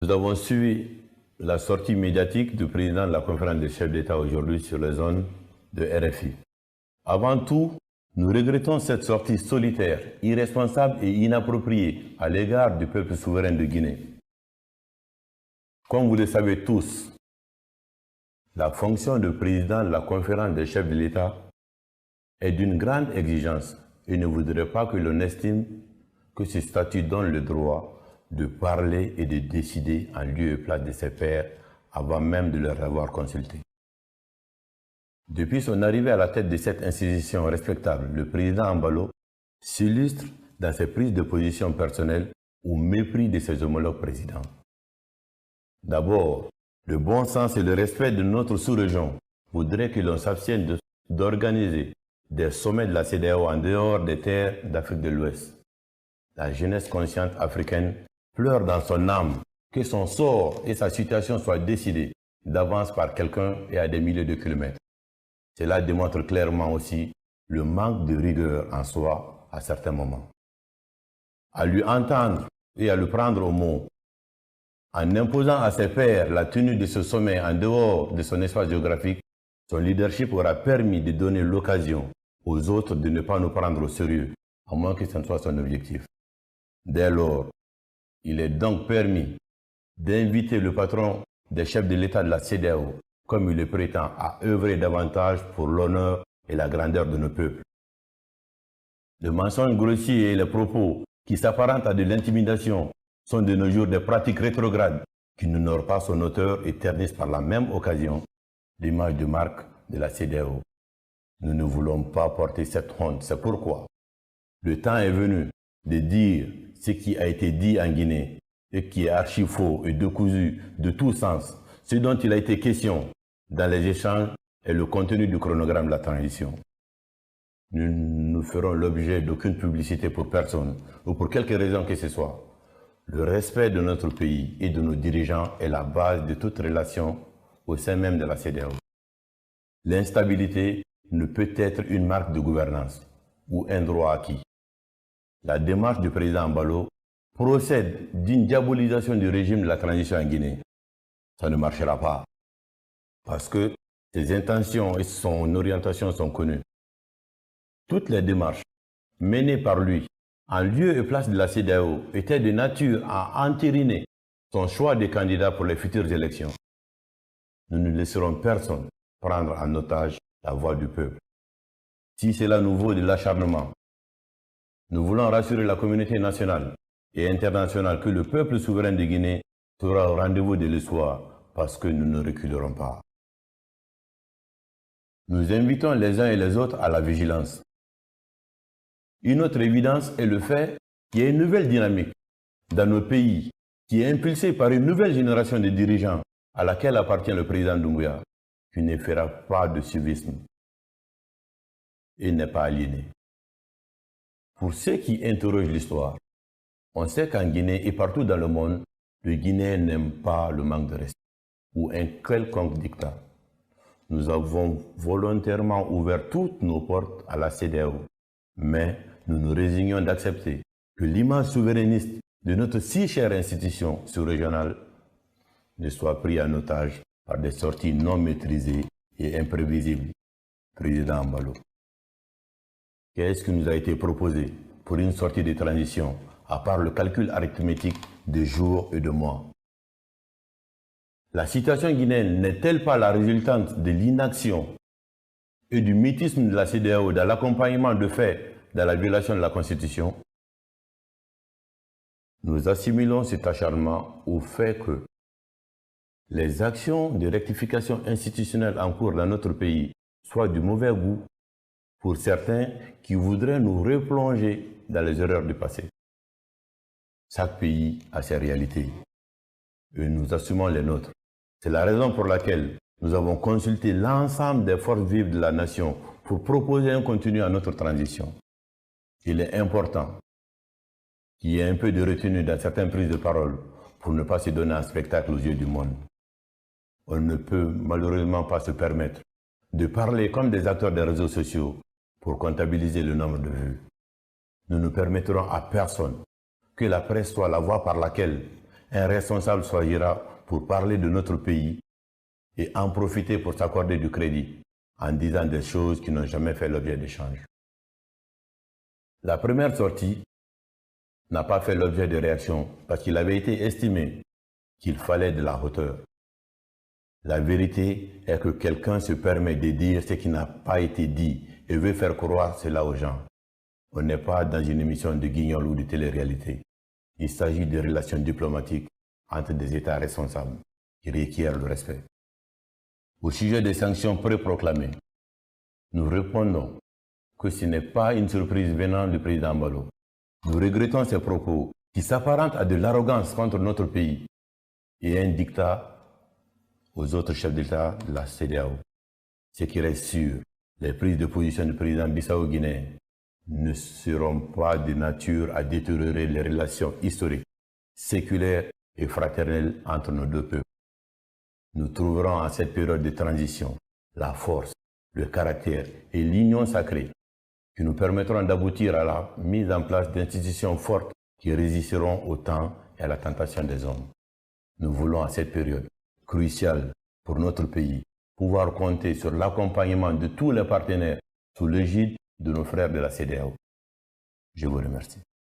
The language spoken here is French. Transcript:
Nous avons suivi la sortie médiatique du président de la conférence des chefs d'État aujourd'hui sur les zones de RFI. Avant tout, nous regrettons cette sortie solitaire, irresponsable et inappropriée à l'égard du peuple souverain de Guinée. Comme vous le savez tous, la fonction de président de la conférence des chefs de l'État est d'une grande exigence et ne voudrait pas que l'on estime que ce statut donne le droit de parler et de décider en lieu et place de ses pairs avant même de leur avoir consulté. Depuis son arrivée à la tête de cette institution respectable, le président Embalo s'illustre dans ses prises de position personnelles au mépris de ses homologues présidents. D'abord, le bon sens et le respect de notre sous-région voudraient que l'on s'abstienne d'organiser des sommets de la CEDEAO en dehors des terres d'Afrique de l'Ouest. La jeunesse consciente africaine pleure dans son âme que son sort et sa situation soient décidés d'avance par quelqu'un et à des milliers de kilomètres. Cela démontre clairement aussi le manque de rigueur en soi à certains moments. À lui entendre et à le prendre au mot, en imposant à ses pairs la tenue de ce sommet en dehors de son espace géographique, son leadership aura permis de donner l'occasion aux autres de ne pas nous prendre au sérieux, à moins que ce ne soit son objectif. Dès lors, il est donc permis d'inviter le patron des chefs de l'État de la CEDEAO, comme il le prétend, à œuvrer davantage pour l'honneur et la grandeur de nos peuples. Le mensonge grossier et les propos qui s'apparentent à de l'intimidation sont de nos jours des pratiques rétrogrades qui n'honorent pas son auteur et ternissent par la même occasion l'image de marque de la CEDEAO. Nous ne voulons pas porter cette honte. C'est pourquoi le temps est venu de dire ce qui a été dit en Guinée et qui est archi faux et décousu de tout sens. Ce dont il a été question dans les échanges est le contenu du chronogramme de la transition. Nous ne ferons l'objet d'aucune publicité pour personne ou pour quelque raison que ce soit. Le respect de notre pays et de nos dirigeants est la base de toute relation au sein même de la CEDEAO. L'instabilité ne peut être une marque de gouvernance ou un droit acquis. La démarche du président Embalo procède d'une diabolisation du régime de la transition en Guinée. Ça ne marchera pas parce que ses intentions et son orientation sont connues. Toutes les démarches menées par lui en lieu et place de la CEDEAO étaient de nature à entériner son choix de candidat pour les futures élections. Nous ne laisserons personne prendre en otage la voix du peuple. Si cela nous vaut de l'acharnement, nous voulons rassurer la communauté nationale et internationale que le peuple souverain de Guinée sera au rendez-vous de l'espoir parce que nous ne reculerons pas. Nous invitons les uns et les autres à la vigilance. Une autre évidence est le fait qu'il y a une nouvelle dynamique dans nos pays qui est impulsée par une nouvelle génération de dirigeants à laquelle appartient le président Doumbouya, qui ne fera pas de civisme et n'est pas aliéné. Pour ceux qui interrogent l'histoire, on sait qu'en Guinée et partout dans le monde, le Guinéen n'aime pas le manque de respect ou un quelconque dictat. Nous avons volontairement ouvert toutes nos portes à la CEDEAO, mais nous nous résignons d'accepter que l'image souverainiste de notre si chère institution sous-régionale ne soit prise en otage par des sorties non maîtrisées et imprévisibles. Président Embalo, qu'est-ce qui nous a été proposé pour une sortie de transition, à part le calcul arithmétique de jours et de mois? La situation guinéenne n'est-elle pas la résultante de l'inaction et du mutisme de la CEDEAO dans l'accompagnement de faits dans la violation de la Constitution? Nous assimilons cet acharnement au fait que les actions de rectification institutionnelle en cours dans notre pays soient du mauvais goût pour certains qui voudraient nous replonger dans les erreurs du passé. Chaque pays a ses réalités et nous assumons les nôtres. C'est la raison pour laquelle nous avons consulté l'ensemble des forces vives de la nation pour proposer un contenu à notre transition. Il est important qu'il y ait un peu de retenue dans certaines prises de parole pour ne pas se donner un spectacle aux yeux du monde. On ne peut malheureusement pas se permettre de parler comme des acteurs des réseaux sociaux pour comptabiliser le nombre de vues. Nous ne permettrons à personne que la presse soit la voie par laquelle un responsable choisira pour parler de notre pays et en profiter pour s'accorder du crédit en disant des choses qui n'ont jamais fait l'objet d'échanges. La première sortie n'a pas fait l'objet de réaction parce qu'il avait été estimé qu'il fallait de la hauteur. La vérité est que quelqu'un se permet de dire ce qui n'a pas été dit et veut faire croire cela aux gens. On n'est pas dans une émission de guignol ou de télé-réalité. Il s'agit de relations diplomatiques entre des États responsables qui requièrent le respect. Au sujet des sanctions pré-proclamées, nous répondons que ce n'est pas une surprise venant du président Mbalo. Nous regrettons ces propos qui s'apparentent à de l'arrogance contre notre pays et un dictat aux autres chefs d'État de la CEDEAO. Ce qui reste sûr, les prises de position du président Bissau-Guinéen ne seront pas de nature à détériorer les relations historiques, séculaires et fraternelles entre nos deux peuples. Nous trouverons en cette période de transition la force, le caractère et l'union sacrée qui nous permettront d'aboutir à la mise en place d'institutions fortes qui résisteront au temps et à la tentation des hommes. Nous voulons à cette période cruciale pour notre pays pouvoir compter sur l'accompagnement de tous les partenaires sous l'égide de nos frères de la CEDEAO. Je vous remercie.